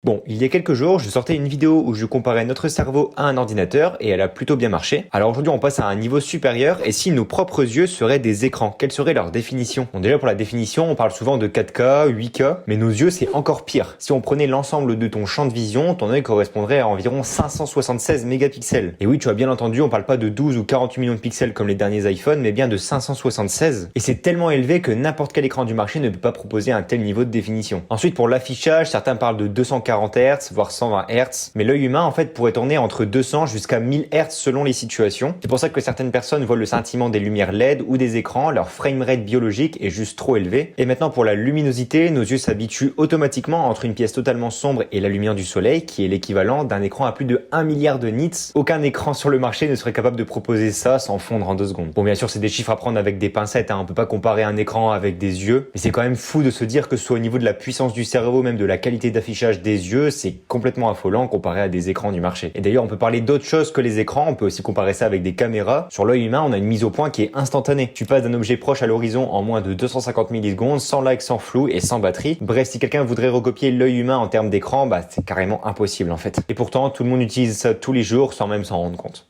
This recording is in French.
Bon, il y a quelques jours, je sortais une vidéo où je comparais notre cerveau à un ordinateur et elle a plutôt bien marché. Alors aujourd'hui, on passe à un niveau supérieur et si nos propres yeux seraient des écrans, quelle serait leur définition? Bon, déjà pour la définition, on parle souvent de 4K, 8K, mais nos yeux c'est encore pire. Si on prenait l'ensemble de ton champ de vision, ton œil correspondrait à environ 576 mégapixels. Et oui, tu as bien entendu, on parle pas de 12 ou 48 millions de pixels comme les derniers iPhones, mais bien de 576. Et c'est tellement élevé que n'importe quel écran du marché ne peut pas proposer un tel niveau de définition. Ensuite, pour l'affichage, certains parlent de 240 Hz, voire 120 Hz, mais l'œil humain en fait pourrait tourner entre 200 jusqu'à 1000 Hz selon les situations. C'est pour ça que certaines personnes voient le sentiment des lumières LED ou des écrans, leur framerate biologique est juste trop élevé. Et maintenant pour la luminosité, nos yeux s'habituent automatiquement entre une pièce totalement sombre et la lumière du soleil, qui est l'équivalent d'un écran à plus de 1 milliard de nits. Aucun écran sur le marché ne serait capable de proposer ça sans fondre en 2 secondes. Bon, bien sûr, c'est des chiffres à prendre avec des pincettes, on peut pas comparer un écran avec des yeux, mais c'est quand même fou de se dire que ce soit au niveau de la puissance du cerveau, même de la qualité d'affichage des yeux, c'est complètement affolant comparé à des écrans du marché. Et d'ailleurs, on peut parler d'autre chose que les écrans, on peut aussi comparer ça avec des caméras. Sur l'œil humain, on a une mise au point qui est instantanée. Tu passes d'un objet proche à l'horizon en moins de 250 millisecondes, sans lag, sans flou et sans batterie. Bref, si quelqu'un voudrait recopier l'œil humain en termes d'écran, c'est carrément impossible en fait. Et pourtant, tout le monde utilise ça tous les jours sans même s'en rendre compte.